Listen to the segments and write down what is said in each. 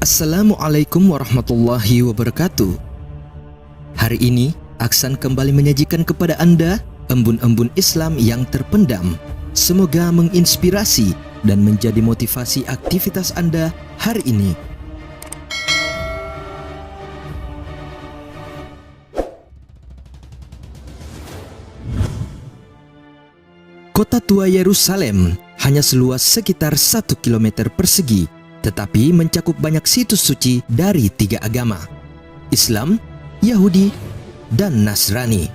Assalamualaikum warahmatullahi wabarakatuh. Hari ini Aksan kembali menyajikan kepada Anda embun-embun Islam yang terpendam. Semoga menginspirasi dan menjadi motivasi aktivitas Anda hari ini. Kota tua Yerusalem hanya seluas sekitar 1 km persegi, tetapi mencakup banyak situs suci dari 3 agama: Islam, Yahudi, dan Nasrani.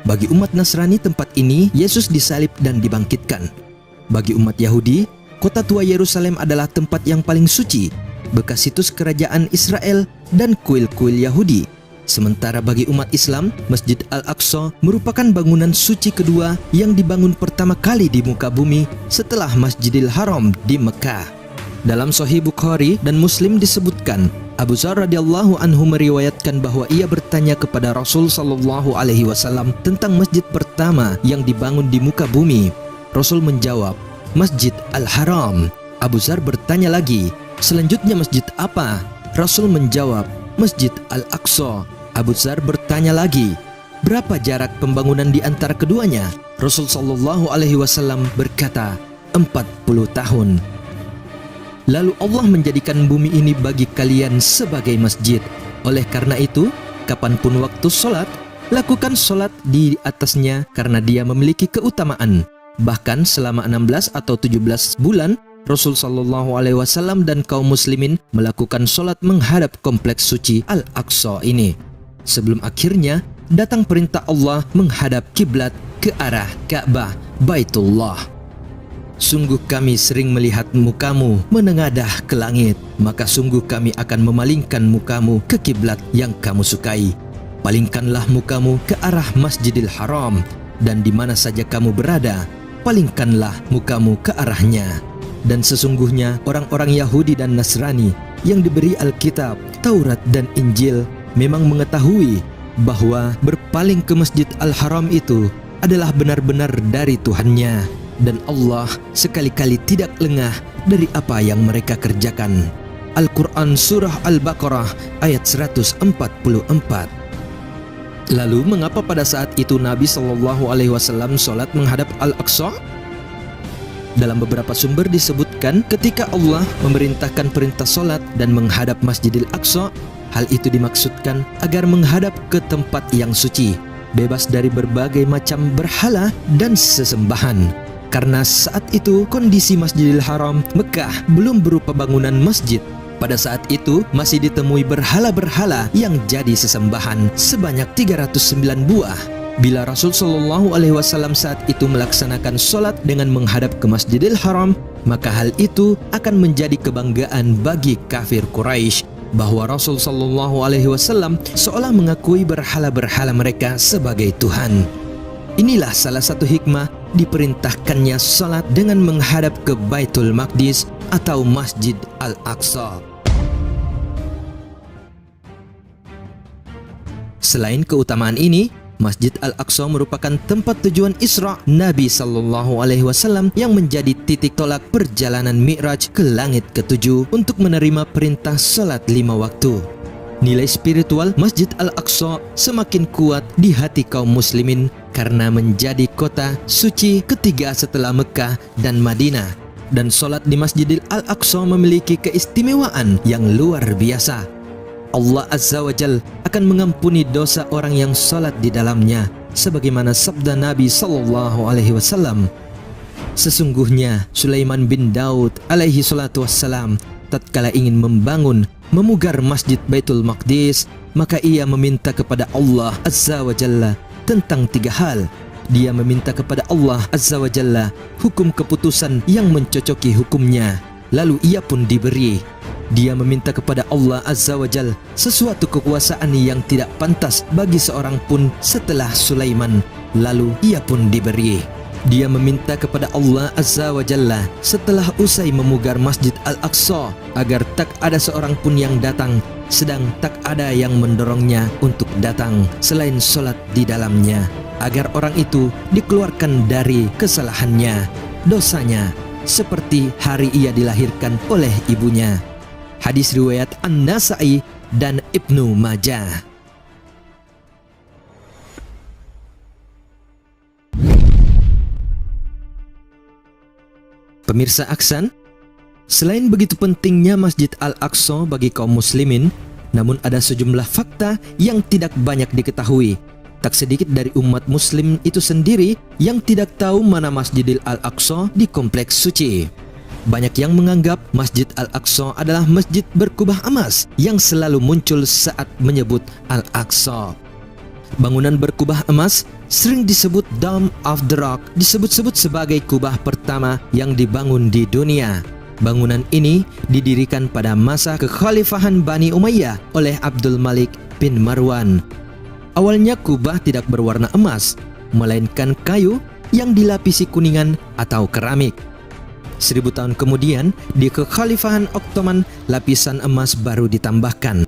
Bagi umat Nasrani, tempat ini Yesus disalib dan dibangkitkan. Bagi umat Yahudi, kota tua Yerusalem adalah tempat yang paling suci, bekas situs kerajaan Israel dan kuil-kuil Yahudi. Sementara bagi umat Islam, Masjid Al-Aqsa merupakan bangunan suci kedua yang dibangun pertama kali di muka bumi setelah Masjidil Haram di Mekah. Dalam Sahih Bukhari dan Muslim disebutkan, Abu Dzar radhiyallahu anhu meriwayatkan bahwa ia bertanya kepada Rasul sallallahu alaihi wasallam tentang masjid pertama yang dibangun di muka bumi. Rasul menjawab, Masjid Al-Haram. Abu Dzar bertanya lagi, selanjutnya masjid apa? Rasul menjawab, Masjid Al-Aqsa. Abu Dzar bertanya lagi, berapa jarak pembangunan di antara keduanya? Rasul sallallahu alaihi wasallam berkata, 40 tahun. Lalu Allah menjadikan bumi ini bagi kalian sebagai masjid. Oleh karena itu, kapanpun waktu sholat, lakukan sholat di atasnya karena dia memiliki keutamaan. Bahkan selama 16 atau 17 bulan, Rasul sallallahu alaihi wasallam dan kaum muslimin melakukan sholat menghadap kompleks suci Al-Aqsa ini. Sebelum akhirnya datang perintah Allah menghadap kiblat ke arah Ka'bah Baitullah. Sungguh kami sering melihat mukamu menengadah ke langit, maka sungguh kami akan memalingkan mukamu ke kiblat yang kamu sukai. Palingkanlah mukamu ke arah Masjidil Haram, dan di mana saja kamu berada, palingkanlah mukamu ke arahnya. Dan sesungguhnya orang-orang Yahudi dan Nasrani yang diberi Alkitab, Taurat dan Injil memang mengetahui bahwa berpaling ke Masjid Al-Haram itu adalah benar-benar dari Tuhannya, dan Allah sekali-kali tidak lengah dari apa yang mereka kerjakan. Al-Quran Surah Al-Baqarah ayat 144. Lalu mengapa pada saat itu Nabi Shallallahu Alaihi Wasallam sholat menghadap Al-Aqsa? Dalam beberapa sumber disebutkan ketika Allah memerintahkan perintah sholat dan menghadap Masjidil Aqsa, hal itu dimaksudkan agar menghadap ke tempat yang suci, bebas dari berbagai macam berhala dan sesembahan. Karena saat itu kondisi Masjidil Haram Mekah belum berupa bangunan masjid. Pada saat itu masih ditemui berhala-berhala yang jadi sesembahan sebanyak 309 buah. Bila Rasul Shallallahu Alaihi Wasallam saat itu melaksanakan sholat dengan menghadap ke Masjidil Haram, maka hal itu akan menjadi kebanggaan bagi kafir Quraisy bahwa Rasul Shallallahu Alaihi Wasallam seolah mengakui berhala-berhala mereka sebagai Tuhan. Inilah salah satu hikmah diperintahkannya sholat dengan menghadap ke Baitul Maqdis atau Masjid Al-Aqsa. Selain keutamaan ini, Masjid Al-Aqsa merupakan tempat tujuan Isra Nabi Sallallahu Alaihi Wasallam yang menjadi titik tolak perjalanan Mi'raj ke langit ke-7 untuk menerima perintah salat 5 waktu. Nilai spiritual Masjid Al-Aqsa semakin kuat di hati kaum muslimin karena menjadi kota suci ketiga setelah Mekah dan Madinah. Dan salat di Masjidil Al-Aqsa memiliki keistimewaan yang luar biasa. Allah Azza wa Jal akan mengampuni dosa orang yang salat di dalamnya, sebagaimana sabda Nabi Sallallahu Alaihi Wasallam. Sesungguhnya Sulaiman bin Daud alaihi salatu wassalam tatkala ingin memugar Masjid Baitul Maqdis, maka ia meminta kepada Allah Azza wa Jalla tentang 3 hal. Dia meminta kepada Allah Azza wa Jalla hukum keputusan yang mencocoki hukumnya, lalu ia pun diberi. Dia meminta kepada Allah Azza wa Jal sesuatu kekuasaan yang tidak pantas bagi seorang pun setelah Sulaiman, lalu ia pun diberi. Dia meminta kepada Allah Azza wa Jalla setelah usai memugar Masjid Al-Aqsa agar tak ada seorang pun yang datang, sedang tak ada yang mendorongnya untuk datang selain sholat di dalamnya, agar orang itu dikeluarkan dari kesalahannya, dosanya, seperti hari ia dilahirkan oleh ibunya. Hadis riwayat An-Nasa'i dan Ibnu Majah. Pemirsa Aksan, selain begitu pentingnya Masjid Al-Aqsa bagi kaum muslimin, namun ada sejumlah fakta yang tidak banyak diketahui. Tak sedikit dari umat muslim itu sendiri yang tidak tahu mana Masjidil Al-Aqsa di kompleks suci. Banyak yang menganggap Masjid Al-Aqsa adalah masjid berkubah emas yang selalu muncul saat menyebut Al-Aqsa. Bangunan berkubah emas sering disebut Dome of the Rock, disebut-sebut sebagai kubah pertama yang dibangun di dunia. Bangunan ini didirikan pada masa kekhalifahan Bani Umayyah oleh Abdul Malik bin Marwan. Awalnya kubah tidak berwarna emas, melainkan kayu yang dilapisi kuningan atau keramik. 1000 tahun kemudian, di kekhalifahan Ottoman, lapisan emas baru ditambahkan.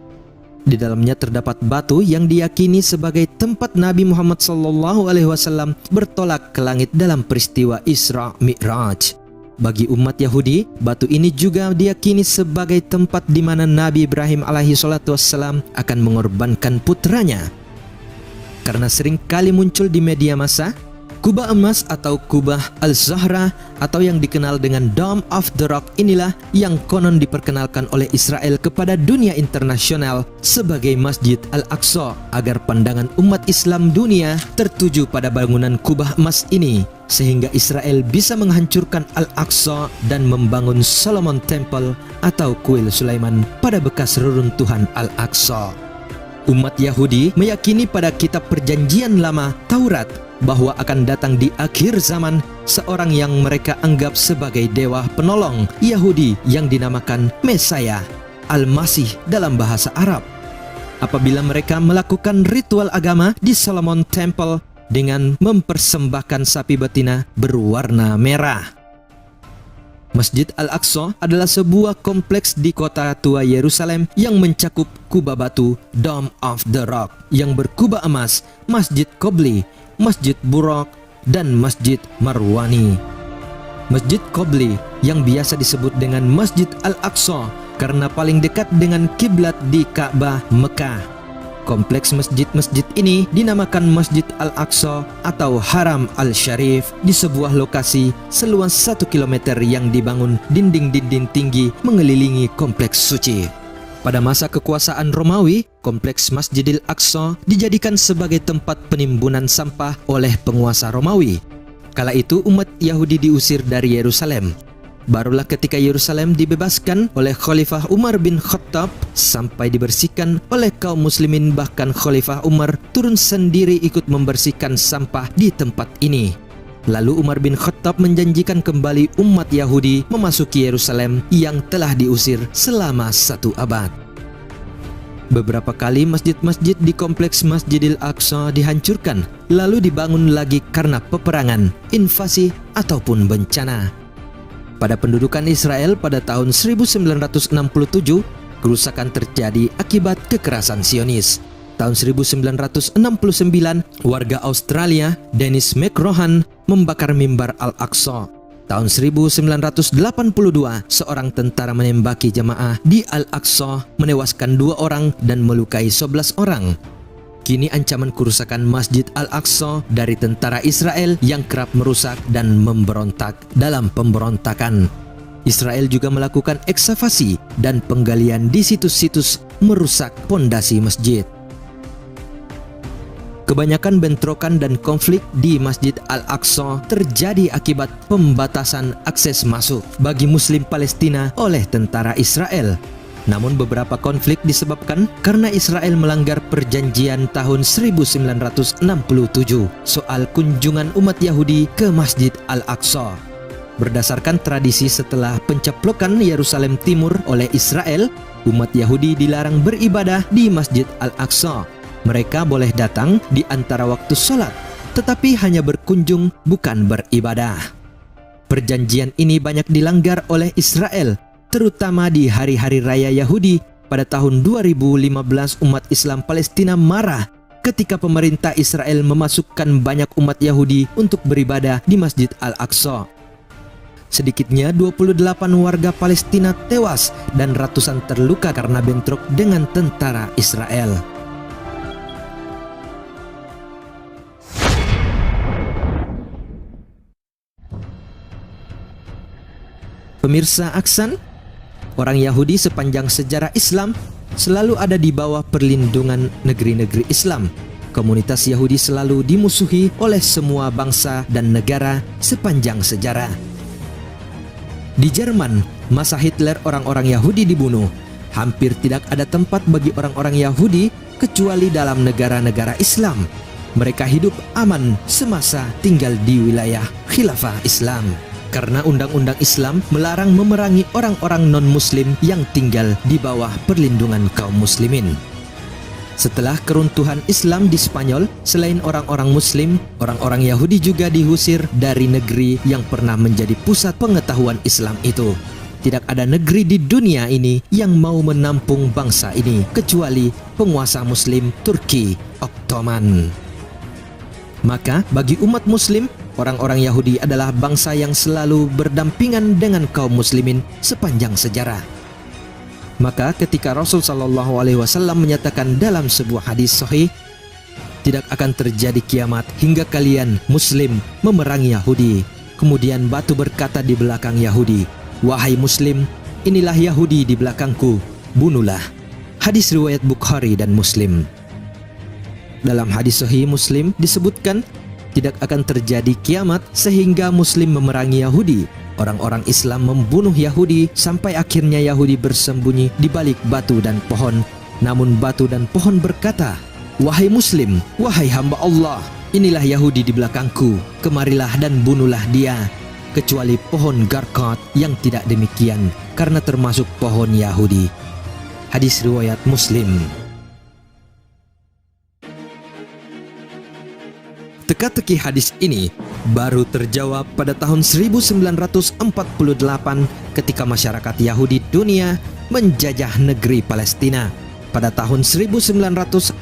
Di dalamnya terdapat batu yang diyakini sebagai tempat Nabi Muhammad SAW bertolak ke langit dalam peristiwa Isra Mi'raj. Bagi umat Yahudi, batu ini juga diyakini sebagai tempat di mana Nabi Ibrahim alaihissalam akan mengorbankan putranya. Karena sering kali muncul di media massa, kubah emas atau kubah Al-Zahra atau yang dikenal dengan Dome of the Rock inilah yang konon diperkenalkan oleh Israel kepada dunia internasional sebagai Masjid Al-Aqsa agar pandangan umat Islam dunia tertuju pada bangunan kubah emas ini, sehingga Israel bisa menghancurkan Al-Aqsa dan membangun Solomon Temple atau kuil Sulaiman pada bekas reruntuhan Al-Aqsa. Umat Yahudi meyakini pada kitab perjanjian lama Taurat bahwa akan datang di akhir zaman seorang yang mereka anggap sebagai dewa penolong Yahudi yang dinamakan Mesaya, Al-Masih dalam bahasa Arab. Apabila mereka melakukan ritual agama di Solomon Temple dengan mempersembahkan sapi betina berwarna merah. Masjid Al-Aqsa adalah sebuah kompleks di kota tua Yerusalem yang mencakup kubah batu Dome of the Rock yang berkubah emas, Masjid Qobli, Masjid Buraq, dan Masjid Marwani. Masjid Qobli yang biasa disebut dengan Masjid Al-Aqsa karena paling dekat dengan kiblat di Ka'bah Mekah. Kompleks masjid-masjid ini dinamakan Masjid Al-Aqsa atau Haram Al-Syarif di sebuah lokasi seluas 1 km yang dibangun dinding-dinding tinggi mengelilingi kompleks suci. Pada masa kekuasaan Romawi, kompleks Masjidil Aqsa dijadikan sebagai tempat penimbunan sampah oleh penguasa Romawi. Kala itu umat Yahudi diusir dari Yerusalem. Barulah ketika Yerusalem dibebaskan oleh Khalifah Umar bin Khattab sampai dibersihkan oleh kaum muslimin, bahkan Khalifah Umar turun sendiri ikut membersihkan sampah di tempat ini. Lalu Umar bin Khattab menjanjikan kembali umat Yahudi memasuki Yerusalem yang telah diusir selama 1 abad. Beberapa kali masjid-masjid di kompleks Masjidil Aqsa dihancurkan, lalu dibangun lagi karena peperangan, invasi, ataupun bencana. Pada pendudukan Israel pada tahun 1967, kerusakan terjadi akibat kekerasan Zionis. Tahun 1969, warga Australia, Dennis McRohan, membakar mimbar Al-Aqsa. Tahun 1982, seorang tentara menembaki jamaah di Al-Aqsa, menewaskan 2 orang dan melukai 11 orang. Kini ancaman kerusakan Masjid Al-Aqsa dari tentara Israel yang kerap merusak dan memberontak dalam pemberontakan. Israel juga melakukan ekskavasi dan penggalian di situs-situs merusak pondasi masjid. Kebanyakan bentrokan dan konflik di Masjid Al-Aqsa terjadi akibat pembatasan akses masuk bagi Muslim Palestina oleh tentara Israel. Namun beberapa konflik disebabkan karena Israel melanggar perjanjian tahun 1967 soal kunjungan umat Yahudi ke Masjid Al-Aqsa. Berdasarkan tradisi setelah pencaplokan Yerusalem Timur oleh Israel, umat Yahudi dilarang beribadah di Masjid Al-Aqsa. Mereka boleh datang di antara waktu sholat, tetapi hanya berkunjung, bukan beribadah. Perjanjian ini banyak dilanggar oleh Israel, terutama di hari-hari raya Yahudi. Pada tahun 2015, umat Islam Palestina marah ketika pemerintah Israel memasukkan banyak umat Yahudi untuk beribadah di Masjid Al-Aqsa. Sedikitnya 28 warga Palestina tewas dan ratusan terluka karena bentrok dengan tentara Israel. Pemirsa Aksan, orang Yahudi sepanjang sejarah Islam selalu ada di bawah perlindungan negeri-negeri Islam. Komunitas Yahudi selalu dimusuhi oleh semua bangsa dan negara sepanjang sejarah. Di Jerman, masa Hitler orang-orang Yahudi dibunuh. Hampir tidak ada tempat bagi orang-orang Yahudi kecuali dalam negara-negara Islam. Mereka hidup aman semasa tinggal di wilayah Khilafah Islam. Karena undang-undang Islam melarang memerangi orang-orang non-muslim yang tinggal di bawah perlindungan kaum muslimin. Setelah keruntuhan Islam di Spanyol, selain orang-orang muslim, orang-orang Yahudi juga diusir dari negeri yang pernah menjadi pusat pengetahuan Islam itu. Tidak ada negeri di dunia ini yang mau menampung bangsa ini kecuali penguasa muslim Turki Ottoman. Maka bagi umat muslim, orang-orang Yahudi adalah bangsa yang selalu berdampingan dengan kaum muslimin sepanjang sejarah. Maka ketika Rasul SAW menyatakan dalam sebuah hadis sahih, tidak akan terjadi kiamat hingga kalian muslim memerangi Yahudi. Kemudian batu berkata di belakang Yahudi, "Wahai muslim, inilah Yahudi di belakangku, bunuhlah." Hadis riwayat Bukhari dan Muslim. Dalam hadis sahih Muslim disebutkan tidak akan terjadi kiamat sehingga muslim memerangi Yahudi. Orang-orang Islam membunuh Yahudi sampai akhirnya Yahudi bersembunyi di balik batu dan pohon. Namun batu dan pohon berkata, "Wahai muslim, wahai hamba Allah, inilah Yahudi di belakangku, kemarilah dan bunuhlah dia." Kecuali pohon Garqat yang tidak demikian, karena termasuk pohon Yahudi. Hadis riwayat Muslim. Teka-teki hadis ini baru terjawab pada tahun 1948 ketika masyarakat Yahudi dunia menjajah negeri Palestina. Pada tahun 1967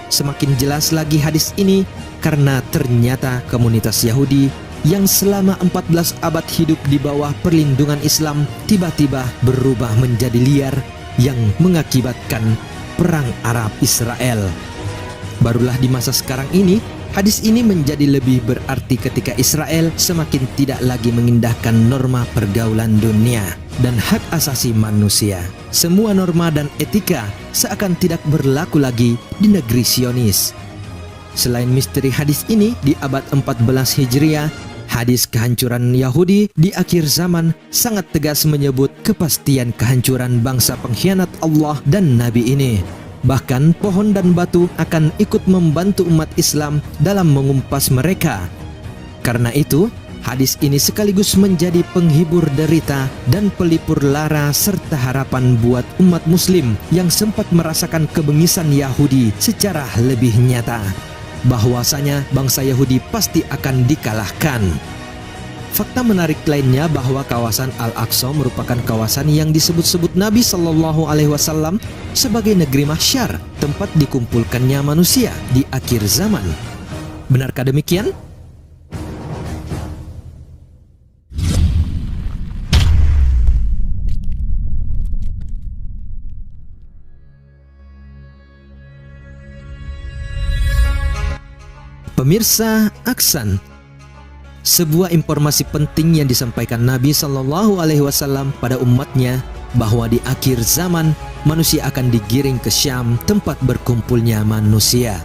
semakin jelas lagi hadis ini karena ternyata komunitas Yahudi yang selama 14 abad hidup di bawah perlindungan Islam tiba-tiba berubah menjadi liar yang mengakibatkan perang Arab Israel. Barulah di masa sekarang ini hadis ini menjadi lebih berarti ketika Israel semakin tidak lagi mengindahkan norma pergaulan dunia dan hak asasi manusia. Semua norma dan etika seakan tidak berlaku lagi di negeri Zionis. Selain misteri hadis ini, di abad 14 Hijriah, hadis kehancuran Yahudi di akhir zaman sangat tegas menyebut kepastian kehancuran bangsa pengkhianat Allah dan Nabi ini. Bahkan pohon dan batu akan ikut membantu umat Islam dalam mengumpas mereka. Karena itu, hadis ini sekaligus menjadi penghibur derita dan pelipur lara serta harapan buat umat muslim yang sempat merasakan kebengisan Yahudi secara lebih nyata. Bahwasanya bangsa Yahudi pasti akan dikalahkan. Fakta menarik lainnya bahwa kawasan Al-Aqsa merupakan kawasan yang disebut-sebut Nabi Shallallahu Alaihi Wasallam sebagai negeri mahsyar, tempat dikumpulkannya manusia di akhir zaman. Benarkah demikian? Pemirsa Aksan, sebuah informasi penting yang disampaikan Nabi Shallallahu Alaihi Wasallam pada umatnya bahwa di akhir zaman manusia akan digiring ke Syam, tempat berkumpulnya manusia.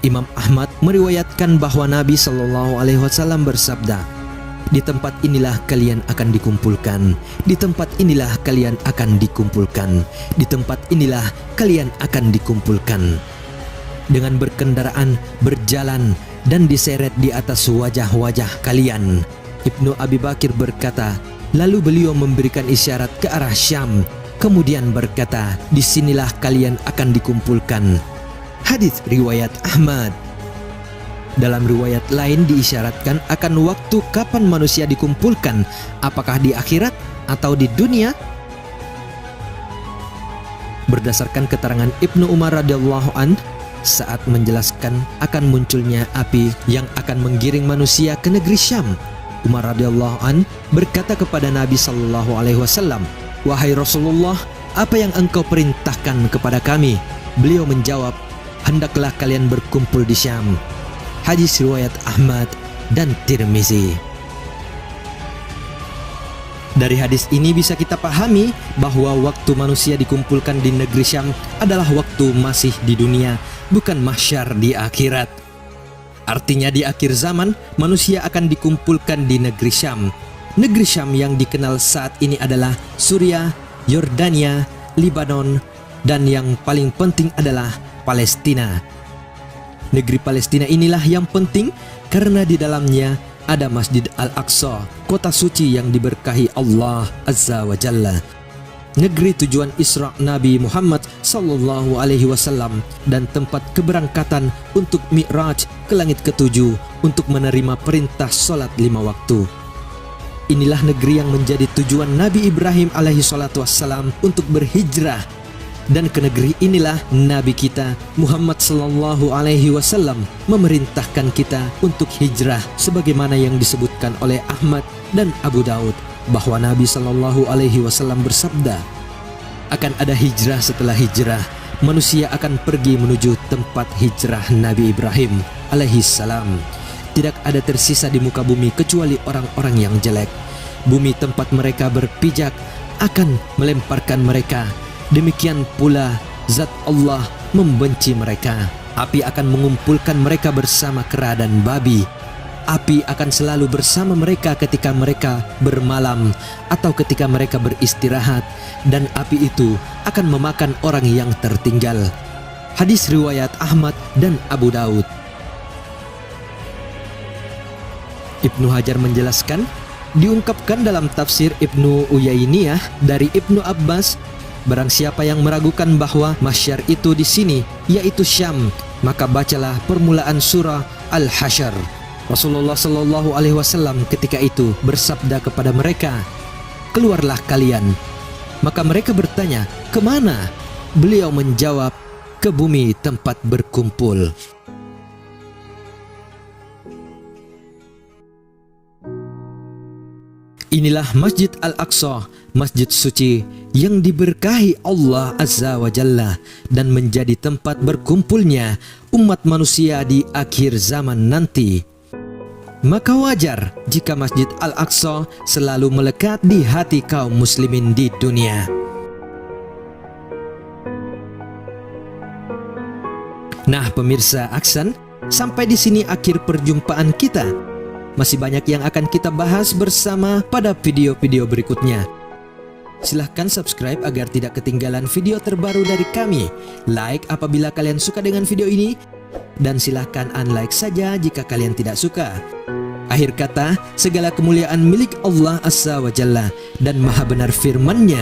Imam Ahmad meriwayatkan bahwa Nabi Shallallahu Alaihi Wasallam bersabda, "Di tempat inilah kalian akan dikumpulkan, di tempat inilah kalian akan dikumpulkan, di tempat inilah kalian akan dikumpulkan." Dengan berkendaraan, berjalan, dan diseret di atas wajah-wajah kalian. Ibnu Abi Bakir berkata, lalu beliau memberikan isyarat ke arah Syam, kemudian berkata, disinilah kalian akan dikumpulkan. Hadis riwayat Ahmad. Dalam riwayat lain diisyaratkan akan waktu kapan manusia dikumpulkan, apakah di akhirat atau di dunia? Berdasarkan keterangan Ibnu Umar radhiyallahu an, saat menjelaskan akan munculnya api yang akan menggiring manusia ke negeri Syam, Umar radhiyallahu an berkata kepada Nabi sallallahu alaihi wasallam, "Wahai Rasulullah, apa yang engkau perintahkan kepada kami?" Beliau menjawab, "Hendaklah kalian berkumpul di Syam." Hadis riwayat Ahmad dan Tirmizi. Dari hadis ini bisa kita pahami bahwa waktu manusia dikumpulkan di negeri Syam adalah waktu masih di dunia, bukan mahsyar di akhirat. Artinya di akhir zaman manusia akan dikumpulkan di negeri Syam. Negeri Syam yang dikenal saat ini adalah Suriah, Yordania, Lebanon, dan yang paling penting adalah Palestina. Negeri Palestina inilah yang penting karena di dalamnya ada Masjid Al-Aqsa, kota suci yang diberkahi Allah Azza wa Jalla. Negeri tujuan Isra Nabi Muhammad sallallahu alaihi wasallam dan tempat keberangkatan untuk Mi'raj ke langit ketujuh untuk menerima perintah salat 5 waktu. Inilah negeri yang menjadi tujuan Nabi Ibrahim alaihi salatu wassalam untuk berhijrah. Dan ke negeri inilah Nabi kita Muhammad sallallahu alaihi wasallam memerintahkan kita untuk hijrah sebagaimana yang disebutkan oleh Ahmad dan Abu Daud bahwa Nabi sallallahu alaihi wasallam bersabda, akan ada hijrah setelah hijrah. Manusia akan pergi menuju tempat hijrah Nabi Ibrahim alaihi salam. Tidak ada tersisa di muka bumi kecuali orang-orang yang jelek. Bumi tempat mereka berpijak akan melemparkan mereka. Demikian pula zat Allah membenci mereka. Api akan mengumpulkan mereka bersama kera dan babi. Api akan selalu bersama mereka ketika mereka bermalam atau ketika mereka beristirahat, dan api itu akan memakan orang yang tertinggal. Hadis riwayat Ahmad dan Abu Daud. Ibnu Hajar menjelaskan, diungkapkan dalam tafsir Ibnu Uyainiyah dari Ibnu Abbas, barang siapa yang meragukan bahwa mahsyar itu di sini, yaitu Syam, maka bacalah permulaan surah Al-Hasyr. Rasulullah Shallallahu Alaihi Wasallam ketika itu bersabda kepada mereka, "Keluarlah kalian." Maka mereka bertanya, "Kemana?" Beliau menjawab, "Ke bumi tempat berkumpul." Inilah Masjid Al-Aqsa, masjid suci yang diberkahi Allah Azza wa Jalla dan menjadi tempat berkumpulnya umat manusia di akhir zaman nanti. Maka wajar jika Masjid Al-Aqsa selalu melekat di hati kaum muslimin di dunia. Nah, pemirsa Aksan, sampai di sini akhir perjumpaan kita. Masih banyak yang akan kita bahas bersama pada video-video berikutnya. Silahkan subscribe agar tidak ketinggalan video terbaru dari kami. Like apabila kalian suka dengan video ini, dan silahkan unlike saja jika kalian tidak suka. Akhir kata, segala kemuliaan milik Allah Azza wa Jalla dan maha benar firman-Nya.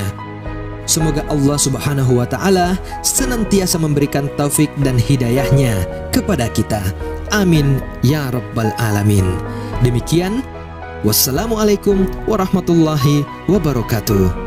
Semoga Allah Subhanahu wa Ta'ala senantiasa memberikan taufik dan hidayahnya kepada kita. Amin ya Rabbal Alamin. Demikian, wassalamualaikum warahmatullahi wabarakatuh.